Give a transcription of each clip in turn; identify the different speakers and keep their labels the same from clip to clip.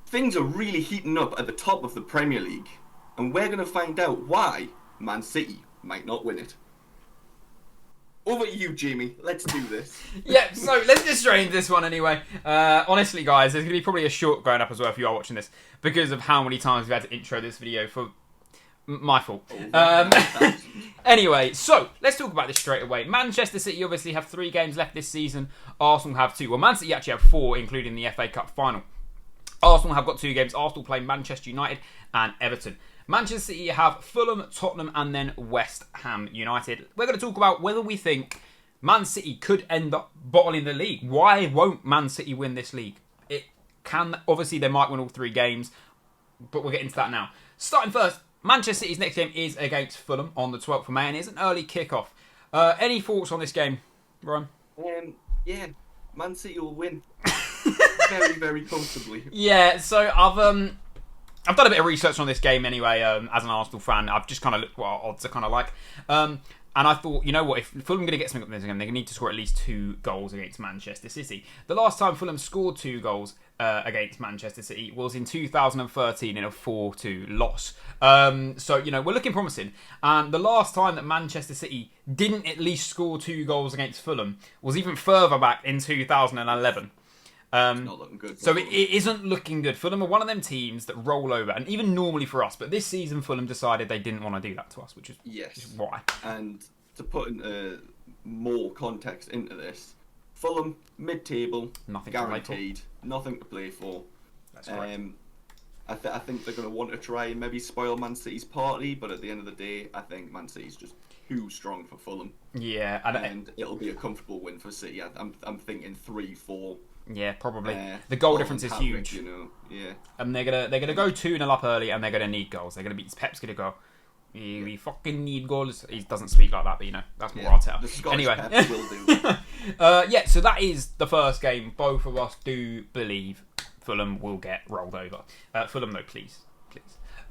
Speaker 1: things are really heating up at the top of the Premier League, and we're going to find out why Man City might not win it. Over to you, Jamie. Let's do this.
Speaker 2: Yeah, so let's get straight into this one anyway. Honestly, guys, there's going to be probably a short going up as well if you are watching this because of how many times we've had to intro this video for my fault. Anyway, so let's talk about this straight away. Manchester City obviously have 3 games left this season. Arsenal have 2. Well, Man City actually have 4, including the FA Cup final. Arsenal have got 2 games. Arsenal play Manchester United and Everton. Manchester City have Fulham, Tottenham, and then West Ham United. We're going to talk about whether we think Man City could end up bottling the league. Why won't Man City win this league? It can. Obviously, they might win all 3 games, but we'll get into that now. Starting first, Manchester City's next game is against Fulham on the 12th of May, and it's an early kickoff. Any thoughts on this game, Ryan?
Speaker 1: Yeah, Man City will win very, very comfortably.
Speaker 2: Yeah, so I've done a bit of research on this game anyway. As an Arsenal fan, I've just kind of looked what our odds are kind of like. And I thought, you know what, if Fulham are going to get something up in this game, they're going to need to score at least 2 goals against Manchester City. The last time Fulham scored 2 goals against Manchester City was in 2013 in a 4-2 loss. So, you know, we're looking promising. And the last time that Manchester City didn't at least score 2 goals against Fulham was even further back in 2011.
Speaker 1: It's not looking good.
Speaker 2: So it isn't looking good. Fulham are one of them teams that roll over, and even normally for us, but this season Fulham decided they didn't want to do that to us, which is why.
Speaker 1: And to put more context into this, Fulham mid-table,
Speaker 2: Nothing
Speaker 1: guaranteed, nothing to play for.
Speaker 2: That's correct.
Speaker 1: I think they're going to want to try and maybe spoil Man City's party, but at the end of the day, I think Man City's just too strong for Fulham.
Speaker 2: Yeah,
Speaker 1: and it'll be a comfortable win for City. I'm thinking 3-4.
Speaker 2: Yeah, probably. The goal difference is huge.
Speaker 1: You know, yeah.
Speaker 2: And they're gonna go 2-0 up early, and they're gonna need goals. They're gonna be Pep's gonna go. We fucking need goals. He doesn't speak like that, but you know that's more Arteta.
Speaker 1: The Scottish
Speaker 2: Anyway,
Speaker 1: Pep will do.
Speaker 2: Yeah. So that is the first game. Both of us do believe Fulham will get rolled over. Fulham, no, please.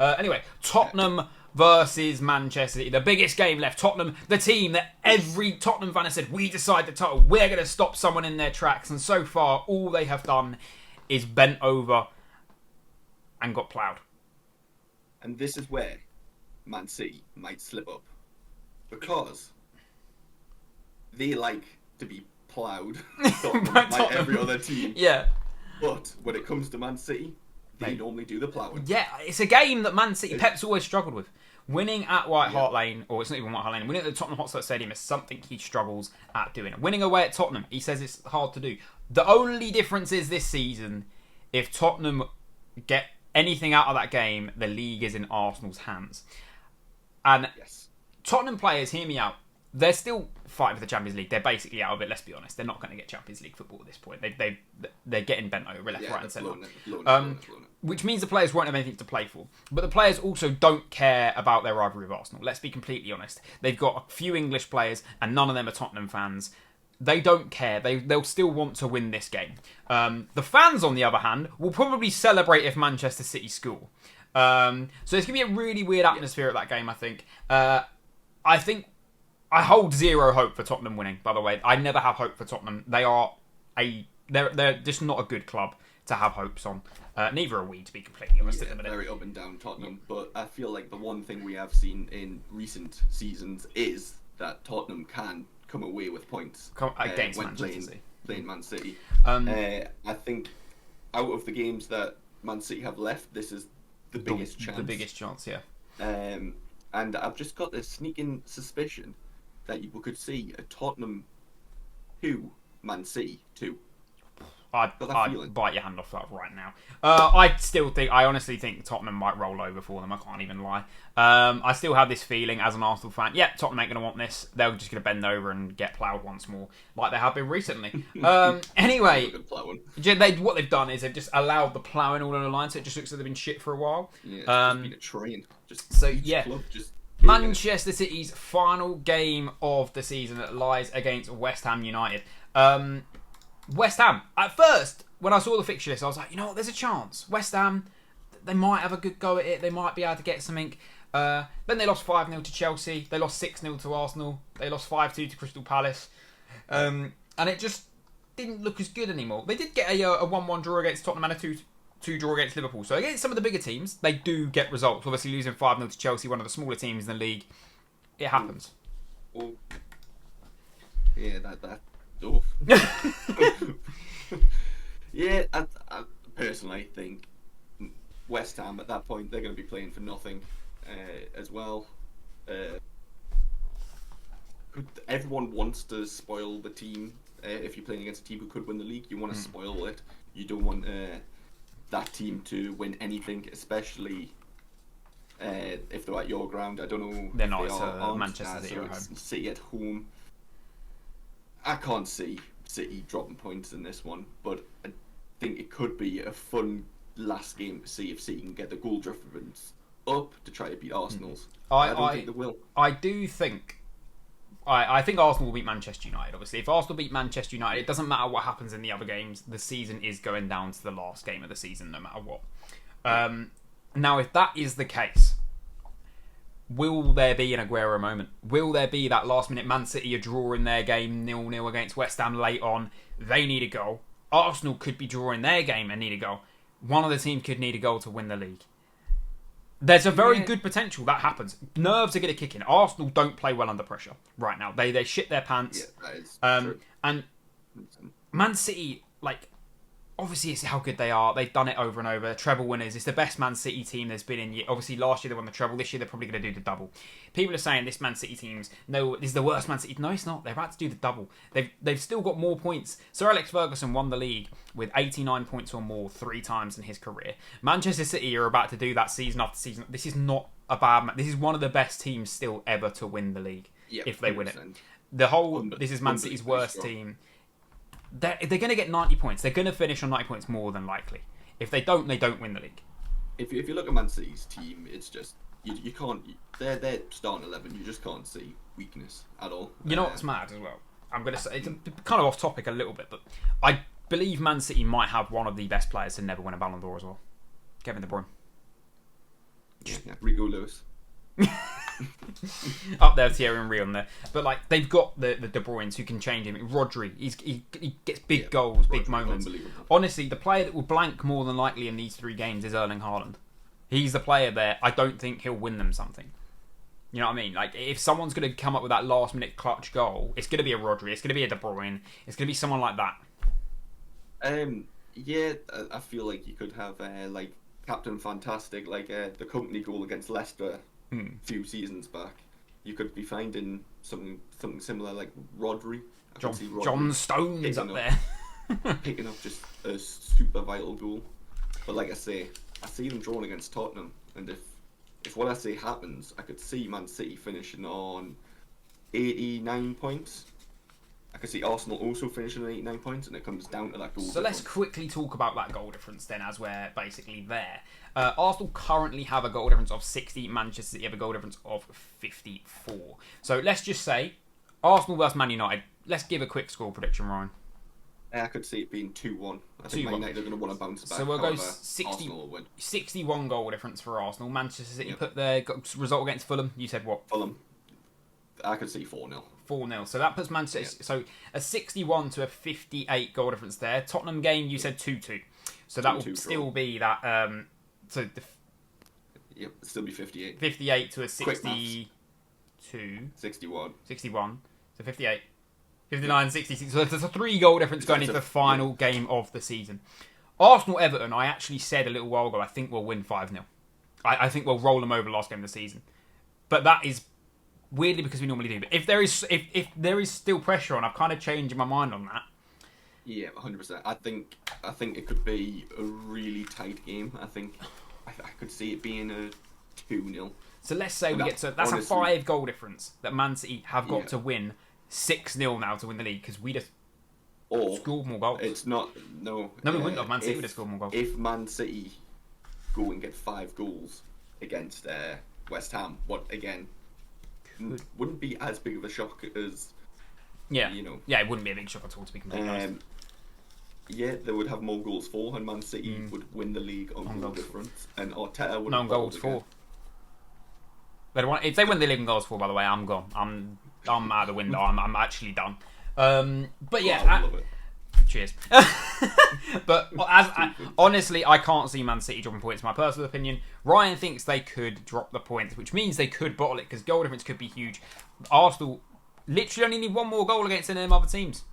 Speaker 2: Anyway, Tottenham versus Manchester City. The biggest game left. Tottenham, the team that every Tottenham fan has said, we decide the title. We're going to stop someone in their tracks. And so far, all they have done is bent over and got ploughed.
Speaker 1: And this is where Man City might slip up. Because they like to be ploughed like every other team.
Speaker 2: Yeah.
Speaker 1: But when it comes to Man City, they normally do the ploughing.
Speaker 2: Yeah, it's a game that Man City, Pep's always struggled with. Winning at White Hart Lane, or it's not even White Hart Lane, winning at the Tottenham Hotspur Stadium is something he struggles at doing. Winning away at Tottenham, he says it's hard to do. The only difference is this season, if Tottenham get anything out of that game, the league is in Arsenal's hands. And Tottenham players, hear me out, they're still fighting for the Champions League. They're basically out of it, let's be honest. They're not going to get Champions League football at this point. They're getting bent over left, right and centre. Which means the players won't have anything to play for. But the players also don't care about their rivalry with Arsenal. Let's be completely honest. They've got a few English players and none of them are Tottenham fans. They don't care. They'll still want to win this game. The fans, on the other hand, will probably celebrate if Manchester City score. So it's going to be a really weird atmosphere at that game, I think. I hold zero hope for Tottenham winning, by the way. I never have hope for Tottenham. They're just not a good club to have hopes on. Neither are we, to be completely honest. At the minute.
Speaker 1: Very up and down Tottenham, but I feel like the one thing we have seen in recent seasons is that Tottenham can come away with points
Speaker 2: against
Speaker 1: when
Speaker 2: Manchester City.
Speaker 1: Playing Man City. I think out of the games that Man City have left, this is the biggest chance.
Speaker 2: The biggest chance, yeah.
Speaker 1: And I've just got this sneaking suspicion that you could see a Tottenham 2, Man City 2.
Speaker 2: I'd bite your hand off that right now. I honestly think Tottenham might roll over for them. I can't even lie. I still have this feeling as an Arsenal fan. Yeah, Tottenham ain't going to want this. They're just going to bend over and get ploughed once more, like they have been recently. Anyway, what they've done is they've just allowed the ploughing all on the line, so it just looks like they've been shit for a while.
Speaker 1: Yeah, it's just been a train. Club just
Speaker 2: Manchester City's final game of the season lies against West Ham United. West Ham, at first, when I saw the fixture list, I was like, you know what, there's a chance. West Ham, they might have a good go at it. They might be able to get something. Then they lost 5-0 to Chelsea. They lost 6-0 to Arsenal. They lost 5-2 to Crystal Palace. And it just didn't look as good anymore. They did get a 1-1 draw against Tottenham and a to draw against Liverpool. So against some of the bigger teams, they do get results. Obviously, losing 5-0 to Chelsea, one of the smaller teams in the league, it happens.
Speaker 1: Oh. Yeah, that's tough. Yeah, I personally think West Ham at that point, they're going to be playing for nothing as well. Everyone wants to spoil the team. If you're playing against a team who could win the league, you want to spoil it. You don't want that team to win anything, especially if they're at your ground. I don't know.
Speaker 2: They're not. It's Manchester City at home.
Speaker 1: City at home. I can't see City dropping points in this one, but I think it could be a fun last game to see if City can get the goal difference up to try to beat Arsenal's. I don't think they will.
Speaker 2: I do think. I think Arsenal will beat Manchester United, obviously. If Arsenal beat Manchester United, it doesn't matter what happens in the other games. The season is going down to the last game of the season, no matter what. Now, if that is the case, will there be an Aguero moment? Will there be that last-minute Man City are drawing their game 0-0 against West Ham late on? They need a goal. Arsenal could be drawing their game and need a goal. One of the teams could need a goal to win the league. There's a very good potential that happens. Nerves are going to kick in. Arsenal don't play well under pressure right now. They shit their pants.
Speaker 1: Yeah, that is true.
Speaker 2: And Man City, like, obviously it's how good they are. They've done it over and over. Treble winners. It's the best Man City team there's been in years. Obviously last year they won the treble. This year they're probably going to do the double. People are saying this Man City team's this is the worst Man City. No, it's not. They're about to do the double. They've still got more points. Sir Alex Ferguson won the league with 89 points or more 3 times in his career. Manchester City are about to do that season after season. This is not a bad. This is one of the best teams still ever to win the league.
Speaker 1: Yep,
Speaker 2: if they
Speaker 1: 100%.
Speaker 2: win it. This is Man City's worst team. They're going to get 90 points. They're going to finish on 90 points more than likely. If they don't win the league.
Speaker 1: If you look at Man City's team, it's just you can't. They're starting 11. You just can't see weakness at all.
Speaker 2: You know what's mad as well? I'm going to say it's kind of off topic a little bit, but I believe Man City might have one of the best players to never win a Ballon d'Or as well. Kevin De Bruyne.
Speaker 1: Yeah, Rigo Lewis.
Speaker 2: Up there, Thierry Henry on there, but like they've got the De Bruynes who can change him. Rodri, he gets big goals, big moments. Honestly, the player that will blank more than likely in these 3 games is Erling Haaland. He's the player there. I don't think he'll win them something. You know what I mean? Like if someone's going to come up with that last minute clutch goal, it's going to be a Rodri, it's going to be a De Bruyne, it's going to be someone like that.
Speaker 1: Yeah, I feel like you could have like Captain Fantastic, like the company goal against Leicester. A few seasons back, you could be finding something similar like Rodri.
Speaker 2: John Stones up there.
Speaker 1: Picking up just a super vital goal. But like I say, I see them drawing against Tottenham, and if what I say happens, I could see Man City finishing on 89 points. I could see Arsenal also finishing on 89 points, and it comes down to that goal.
Speaker 2: So let's quickly talk about that goal difference then, as we're basically there. Arsenal currently have a goal difference of 60. Manchester City have a goal difference of 54. So let's just say Arsenal versus Man United. Let's give a quick score prediction, Ryan.
Speaker 1: I could see it being 2-1. I think Man United are going to want to bounce back.
Speaker 2: So we'll go 61 goal difference for Arsenal. Manchester City put their result against Fulham. You said what?
Speaker 1: Fulham. I could see 4-0.
Speaker 2: 4-0. So that puts Manchester City. So a 61 to a 58 goal difference there. Tottenham game, you said 2-2. So that will still be that.
Speaker 1: Yep, still be 58.
Speaker 2: 58 to a 62.
Speaker 1: 61.
Speaker 2: 61. So 58. 59, 66. So there's a 3 goal difference going into the final game of the season. Arsenal-Everton, I actually said a little while ago, I think we'll win 5-0. I think we'll roll them over last game of the season. But that is weirdly because we normally do. But if there is still pressure on, I've kind of changed my mind on that.
Speaker 1: Yeah, 100%. I think it could be a really tight game. I think I could see it being a 2-0.
Speaker 2: So let's say we get to... That's honestly, a 5 goal difference that Man City have got to win 6-0 now to win the league because we just scored more goals.
Speaker 1: It's not... No,
Speaker 2: we wouldn't have. Man City would have scored more goals.
Speaker 1: If Man City go and get 5 goals against West Ham, what, again, wouldn't be as big of a shock as...
Speaker 2: Yeah,
Speaker 1: you know.
Speaker 2: Yeah, it wouldn't be a big shock at all, to be completely honest.
Speaker 1: Yeah, they would have more goals for, and Man City would win the league on goal difference, and Arteta would...
Speaker 2: No, on goals for. If they win the league on goals for, by the way, I'm gone. I'm out of the window. I'm actually done. But yeah, Cheers. But honestly, I can't see Man City dropping points. My personal opinion. Ryan thinks they could drop the points, which means they could bottle it because goal difference could be huge. Arsenal literally only need one more goal against any of them other teams.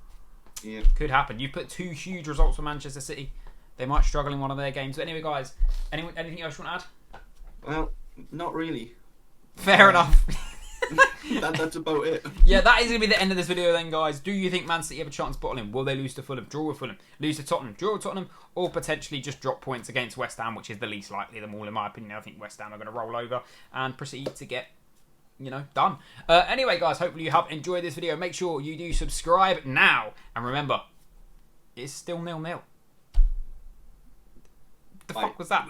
Speaker 1: Yeah.
Speaker 2: Could happen. You put 2 huge results for Manchester City. They might struggle in one of their games. But anyway, guys, anything else you want to add?
Speaker 1: Well, not really.
Speaker 2: Fair enough.
Speaker 1: That's about it.
Speaker 2: Yeah, that is going to be the end of this video then, guys. Do you think Man City have a chance bottling? Will they lose to Fulham, draw with Fulham, lose to Tottenham, draw with Tottenham, or potentially just drop points against West Ham, which is the least likely of them all, in my opinion? I think West Ham are going to roll over and proceed to get, done. Anyway, guys, hopefully you have enjoyed this video. Make sure you do subscribe now. And remember, it's still 0-0. The fuck was that?